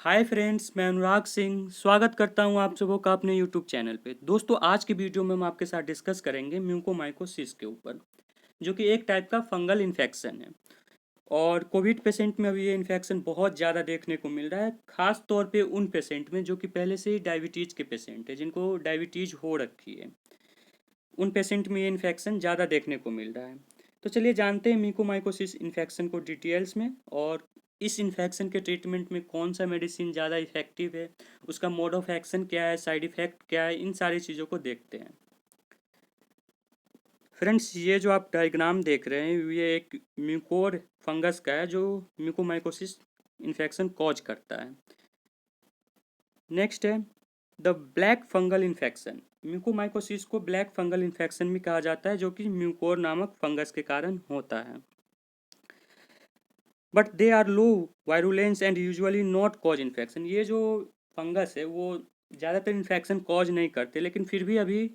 Hi friends, मैं अनुराग सिंह स्वागत करता हूं आप सबों का अपने यूट्यूब चैनल पे। दोस्तों, आज की वीडियो में हम आपके साथ डिस्कस करेंगे म्यूकोमाइकोसिस के ऊपर, जो कि एक टाइप का फंगल इन्फेक्शन है। और कोविड पेशेंट में अभी ये इन्फेक्शन बहुत ज़्यादा देखने को मिल रहा है, खास तौर पे उन पेशेंट में जो कि पहले से ही डायबिटीज़ के पेशेंट है, जिनको डायबिटीज़ हो रखी है। उन पेशेंट में ये इन्फेक्शन ज़्यादा देखने को मिल रहा है। तो चलिए जानते हैं म्यूकोमाइकोसिस इन्फेक्शन को डिटेल्स में, और इस इन्फेक्शन के ट्रीटमेंट में कौन सा मेडिसिन ज़्यादा इफेक्टिव है, उसका मोड ऑफ एक्शन क्या है, साइड इफ़ेक्ट क्या है, इन सारी चीज़ों को देखते हैं। फ्रेंड्स, ये जो आप डायग्राम देख रहे हैं ये एक म्यूकोर फंगस का है, जो म्यूकोमाइकोसिस इन्फेक्शन कॉज करता है। नेक्स्ट है the black fungal infection. Mucormycosis को ब्लैक फंगल इन्फेक्शन भी कहा जाता है, जो कि म्यूकोर नामक फंगस के कारण होता है। But they are low virulence and usually not cause infection. ये जो फंगस है वो ज़्यादातर इन्फेक्शन कॉज नहीं करते, लेकिन फिर भी अभी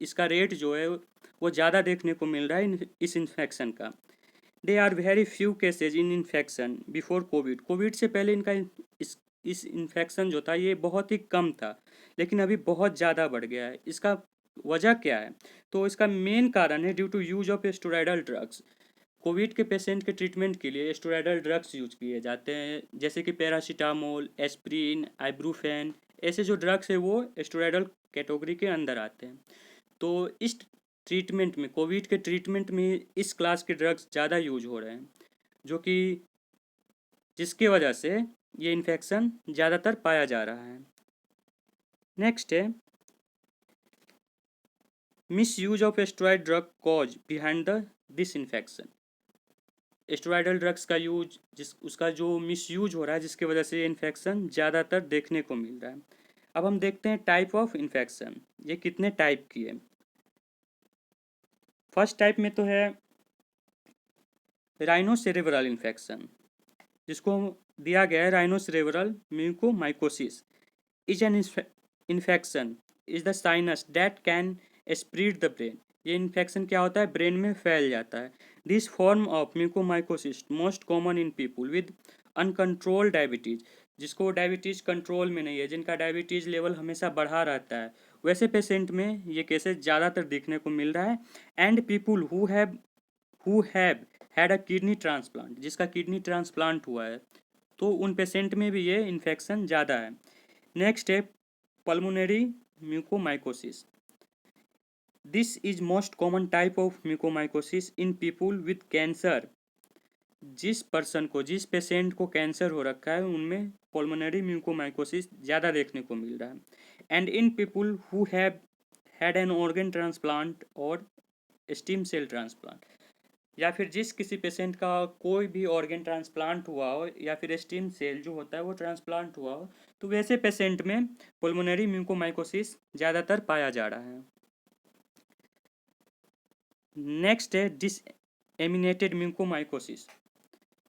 इसका रेट जो है वो ज़्यादा देखने को मिल रहा है इस इन्फेक्शन का। They are very few cases in infection before COVID. COVID से पहले इनका इस इन्फेक्शन जो था ये बहुत ही कम था, लेकिन अभी बहुत ज़्यादा बढ़ गया है। इसका वजह क्या है? तो इसका मेन कारण है due to use of steroidal drugs. COVID के पेशेंट के ट्रीटमेंट के लिए स्टेरॉयडल ड्रग्स यूज किए जाते हैं, जैसे कि पैरासीटामोल, एस्प्रिन, आइब्रूफेन। ऐसे जो ड्रग्स है वो स्टेरॉयडल कैटेगरी के अंदर आते हैं। तो इस ट्रीटमेंट में, कोविड के ट्रीटमेंट में इस क्लास के ड्रग्स ज़्यादा यूज हो रहे हैं, जो कि जिसकी वजह से ये इन्फेक्शन ज़्यादातर पाया जा रहा है। नेक्स्ट है miss use of steroid drug cause behind the this infection. Steroidal drugs का यूज, उसका जो मिस यूज हो रहा है, जिसकी वजह से ये इन्फेक्शन ज़्यादातर देखने को मिल रहा है। अब हम देखते हैं टाइप ऑफ इन्फेक्शन, ये कितने टाइप की है। फर्स्ट टाइप में तो है राइनोसेरेब्रल इन्फेक्शन, जिसको दिया गया है rhinocerebral mucormycosis is an infection is the sinus that can spread the brain. ये इन्फेक्शन क्या होता है? ब्रेन में फैल जाता है। This form of mucormycosis most common in people with uncontrolled diabetes, जिसको डायबिटीज कंट्रोल में नहीं है, जिनका डायबिटीज लेवल हमेशा बढ़ा रहता है, वैसे पेशेंट में ये केसेस ज़्यादातर देखने को मिल रहा है। And people who have had a kidney transplant, जिसका किडनी ट्रांसप्लांट हुआ है, तो उन पेशेंट में भी ये इन्फेक्शन ज़्यादा है। नेक्स्ट है pulmonary mucormycosis. This is most common type of mucormycosis in people with cancer. जिस पेशेंट को कैंसर हो रखा है उनमें पल्मोनरी म्यूकोमाइकोसिस ज़्यादा देखने को मिल रहा है। And in people who have had an organ transplant और स्टीम सेल ट्रांसप्लांट, या फिर जिस किसी पेशेंट का कोई भी ऑर्गन ट्रांसप्लांट हुआ हो या फिर स्टीम सेल जो होता है वो ट्रांसप्लांट हुआ हो, तो वैसे पेशेंट में पल्मोनरी म्यूकोमाइकोसिस ज़्यादातर पाया जा रहा है। नेक्स्ट है डिसएमिनेटेड म्यूकोमाइकोसिस।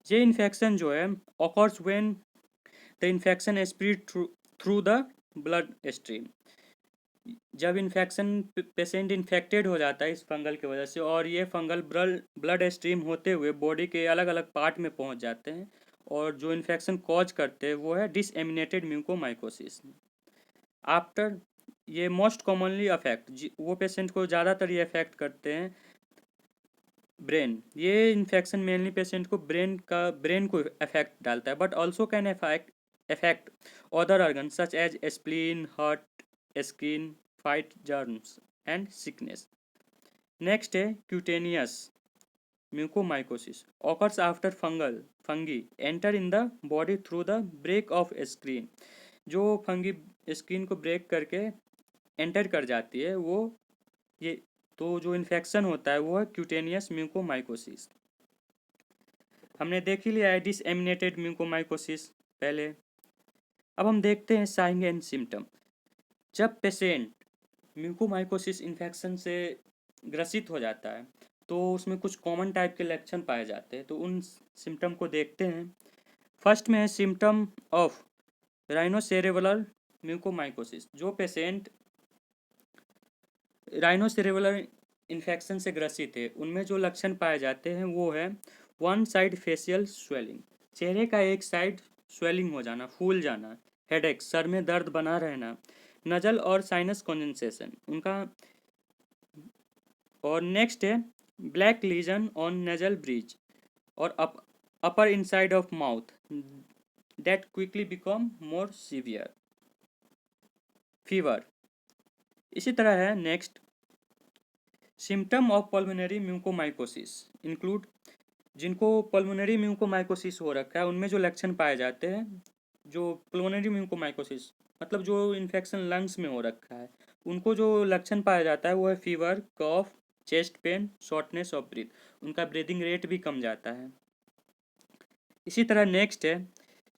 ये इन्फेक्शन जो है occurs when the infection spread through the blood stream. जब इन्फेक्शन पेशेंट इन्फेक्टेड हो जाता है इस फंगल की वजह से, और ये फंगल ब्लड स्ट्रीम होते हुए बॉडी के अलग अलग पार्ट में पहुंच जाते हैं, और जो इन्फेक्शन कॉज करते हैं वो है डिसएमिनेटेड म्यूकोमाइकोसिस। आफ्टर ये मोस्ट कॉमनली अफेक्ट, वो पेशेंट को ज़्यादातर ये अफेक्ट करते हैं ब्रेन। ये इन्फेक्शन मेनली पेशेंट को ब्रेन को अफेक्ट डालता है, but also can affect other organ such as spleen, heart, skin, fight germs and sickness. Next है cutaneous mucormycosis occurs after fungi enter in the body through the break of skin. जो fungi skin को break करके enter कर जाती है वो, ये तो जो इन्फेक्शन होता है वो है क्यूटेनियस म्यूकोमाइकोसिस। हमने देख ही लिया है डिसएमिनेटेड म्यूकोमाइकोसिस पहले। अब हम देखते हैं साइन एंड सिम्टम। जब पेशेंट म्यूकोमाइकोसिस इन्फेक्शन से ग्रसित हो जाता है तो उसमें कुछ कॉमन टाइप के लक्षण पाए जाते हैं, तो उन सिम्टम को देखते हैं। फर्स्ट में है सिम्टम ऑफ राइनोसेरेब्रल म्यूकोमाइकोसिस। जो पेशेंट राइनोसेरेब्रल इन्फेक्शन से ग्रसित है उनमें जो लक्षण पाए जाते हैं वो है वन साइड फेशियल स्वेलिंग। चेहरे का एक साइड स्वेलिंग हो जाना, फूल जाना, हेडेक, सर में दर्द बना रहना, नजल और साइनस कंडेंसेशन उनका। और नेक्स्ट है black lesion on nasal bridge और upper inside of mouth that quickly become more severe. Fever. इसी तरह है next symptom of pulmonary mucormycosis include, जिनको पल्मोनरी म्यूकोमाइकोसिस हो रखा है उनमें जो लक्षण पाए जाते हैं, जो पल्मोनरी म्यूकोमाइकोसिस मतलब जो इन्फेक्शन लंग्स में हो रखा है, उनको जो लक्षण पाया जाता है वो है fever, cough, chest pain, shortness of breath, उनका ब्रीदिंग रेट भी कम जाता है। इसी तरह नेक्स्ट है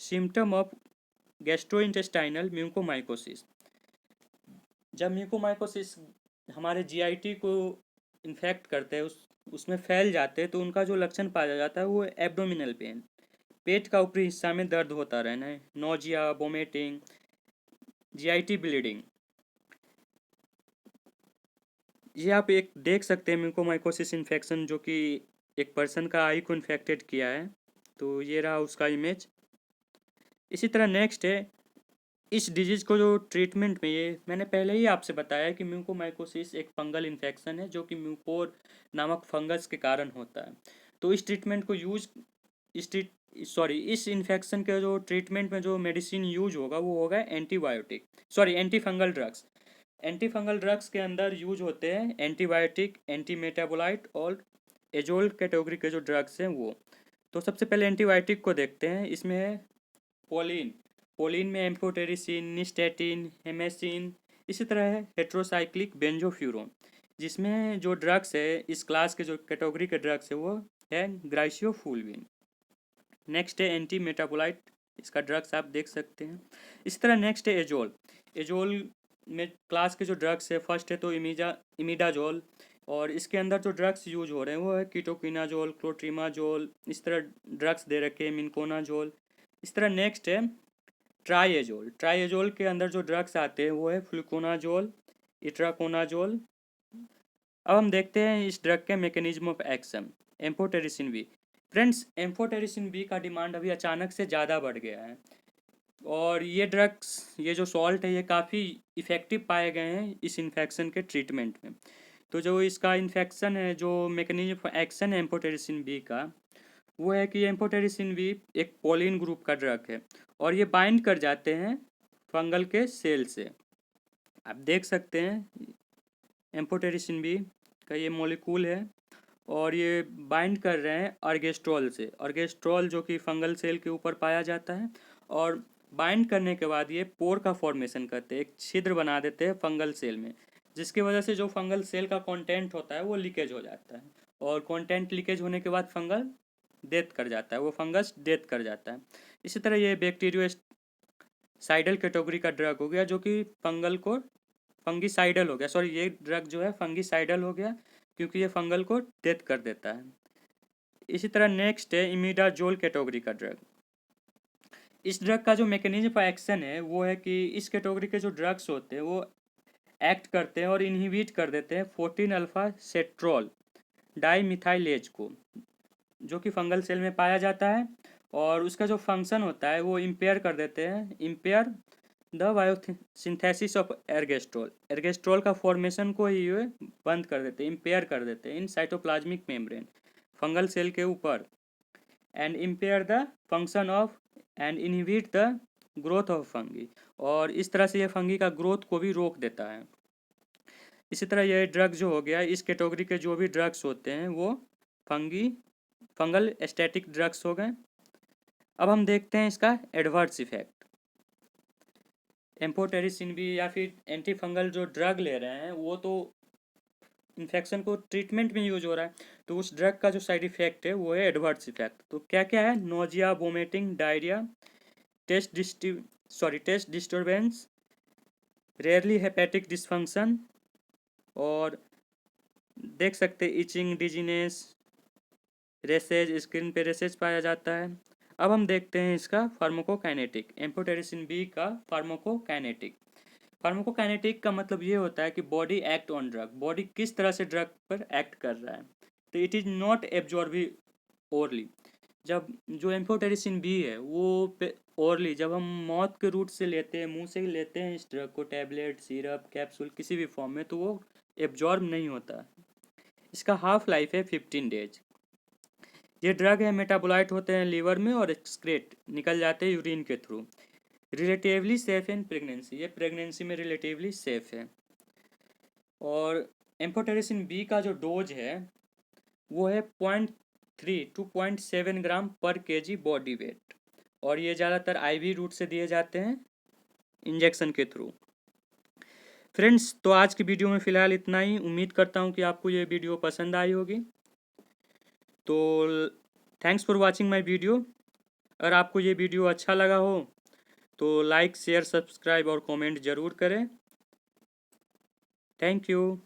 सिम्टम ऑफ गैस्ट्रोइंटेस्टाइनल म्यूकोमाइकोसिस। जब म्यूकोमाइकोसिस हमारे जीआईटी को इन्फेक्ट करते हैं, उसमें फैल जाते हैं, तो उनका जो लक्षण पाया जाता है वो एब्डोमिनल पेन, पेट का ऊपरी हिस्सा में दर्द होता रहना है, नोजिया, वोमिटिंग, जीआईटी ब्लीडिंग। ये आप एक देख सकते हैं म्यूकोमाइकोसिस इन्फेक्शन जो कि एक पर्सन का आई को इन्फेक्टेड किया है, तो ये रहा उसका इमेज। इसी तरह नेक्स्ट है इस डिजीज़ को जो ट्रीटमेंट में, ये मैंने पहले ही आपसे बताया कि म्यूकोमाइकोसिस एक फंगल इन्फेक्शन है जो कि म्यूकोर नामक फंगस के कारण होता है। तो इस ट्रीटमेंट को यूज इस इन्फेक्शन के जो ट्रीटमेंट में जो मेडिसिन यूज होगा वो होगा antibiotic, anti fungal drugs. Anti fungal drugs के अंदर यूज होते हैं एंटीबायोटिक, एंटी मेटाबोलाइट और एजोल कैटेगरी के जो ड्रग्स हैं वो। तो सबसे पहले एंटीबायोटिक को देखते हैं। इसमें है पोलिन, पोलिन में एम्फोटेरिसिन, निस्टेटिन, हेमेसिन। इसी तरह है हेट्रोसाइक्लिक बेंजोफ्यूरोन, जिसमें जो ड्रग्स है इस क्लास के जो कैटेगरी के ड्रग्स है वो है ग्राइसियोफुलविन। नेक्स्ट है एंटी मेटाबोलाइट, इसका ड्रग्स आप देख सकते हैं। इसी तरह नेक्स्ट है एजोल। एजोल में क्लास के जो ड्रग्स है फर्स्ट है तो इमिडाजोल, और इसके अंदर जो ड्रग्स यूज हो रहे हैं वो है कीटोकिनाजोल, क्लोट्रीमाजोल, इस तरह ड्रग्स दे रखे हैं, मिनकोनाजोल। इस तरह नेक्स्ट है ट्राइएजोल। ट्राइएजोल के अंदर जो ड्रग्स आते हैं वो है फ्लुकोनाजोल, इट्राकोनाजोल। अब हम देखते हैं इस ड्रग के mechanism of action. Amphotericin B. Friends, amphotericin B का डिमांड अभी अचानक से ज़्यादा बढ़ गया है, और ये ड्रग्स, ये जो सॉल्ट है ये काफ़ी इफ़ेक्टिव पाए गए हैं इस इन्फेक्शन के ट्रीटमेंट में। तो जो इसका इन्फेक्शन है, जो मैकेनिज्म ऑफ एक्शन है एम्फोटेरिसिन बी का, वो है कि एम्फोटेरिसिन बी एक पोलिन ग्रुप का ड्रग है और ये बाइंड कर जाते हैं फंगल के सेल से। आप देख सकते हैं एम्फोटेरिसिन बी का ये मॉलिक्यूल है और ये बाइंड कर रहे हैं अर्गेस्ट्रॉल से। अर्गेस्ट्रॉल जो कि फंगल सेल के ऊपर पाया जाता है, और बाइंड करने के बाद ये पोर का फॉर्मेशन करते हैं, एक छिद्र बना देते हैं फंगल सेल में, जिसकी वजह से जो फंगल सेल का कंटेंट होता है वो लीकेज हो जाता है, और कंटेंट लीकेज होने के बाद फंगल डेथ कर जाता है, वो फंगस डेथ कर जाता है। इसी तरह ये बैक्टीरियोसाइडल कैटेगरी का ड्रग हो गया जो कि फंगल को फंगिसाइडल हो गया, ये ड्रग जो है फंगिसाइडल हो गया क्योंकि ये फंगल को डेथ कर देता है। इसी तरह नेक्स्ट है इमिडाजोल कैटेगरी का ड्रग। इस ड्रग का जो मैकेनिज्म ऑफ एक्शन है वो है कि इस कैटेगरी के जो ड्रग्स होते हैं वो एक्ट करते हैं और इनहिबिट कर देते हैं 14 अल्फा सेट्रोल डाईमिथाइलेज को, जो कि फंगल सेल में पाया जाता है, और उसका जो फंक्शन होता है वो इम्पेयर कर देते हैं, इम्पेयर द बायोसिंथेसिस ऑफ एर्गेस्ट्रोल, एर्गेस्ट्रोल का फॉर्मेशन को ही ये बंद कर देते हैं, इम्पेयर कर देते हैं इन साइटोप्लाज्मिक मेम्ब्रेन फंगल सेल के ऊपर, and impair the function of and inhibit the growth of fungi, और इस तरह से ये फंगी का ग्रोथ को भी रोक देता है। इसी तरह ये ड्रग जो हो गया, इस कैटेगरी के जो भी ड्रग्स होते हैं वो फंगल एस्थेटिक ड्रग्स हो गए। अब हम देखते हैं इसका एडवर्स इफेक्ट। एम्फोटेरिसिन भी या फिर एंटी फंगल जो ड्रग ले रहे हैं वो तो इन्फेक्शन को ट्रीटमेंट में यूज हो रहा है, तो उस ड्रग का जो साइड इफेक्ट है वो है एडवर्स इफेक्ट। तो क्या क्या है? Nausea, vomiting, diarrhoea, taste disturbance, rarely hepatic dysfunction, और देख सकते इचिंग, डिजीनेस, रेसेज, स्किन पे रेसेज पाया जाता है। अब हम देखते हैं इसका फार्माकोकाइनेटिक, एम्फोटेरिसिन बी का फार्माकोकाइनेटिक। फार्माकोकाइनेटिक का मतलब ये होता है कि body act on drug, body किस तरह से ड्रग पर एक्ट कर रहा है। तो इट इज़ नॉट एब्जॉर्बी ओरली। जब जो एम्फोटेरिसिन बी है वो ओरली, जब हम माउथ के रूट से लेते हैं, मुंह से लेते हैं इस ड्रग को, टैबलेट, सिरप, कैप्सूल, किसी भी फॉर्म में, तो वो एब्जॉर्ब नहीं होता। इसका हाफ लाइफ है 15 डेज। ये ड्रग है, मेटाबोलाइट होते हैं लीवर में और एक्सक्रेट निकल जाते हैं यूरिन के through. Relatively safe in pregnancy, ये प्रेगनेंसी में रिलेटिवली सेफ है। और एम्फोटेरिसिन बी का जो डोज है वो है 0.3 to 0.7 ग्राम पर केजी बॉडी वेट, और ये ज़्यादातर आईवी रूट से दिए जाते हैं इंजेक्शन के थ्रू। फ्रेंड्स, तो आज की वीडियो में फ़िलहाल इतना ही। उम्मीद करता हूँ कि आपको ये वीडियो पसंद आई होगी। तो thanks for watching my video. अगर आपको ये वीडियो अच्छा लगा हो तो लाइक, शेयर, सब्सक्राइब और कमेंट ज़रूर करें। Thank you.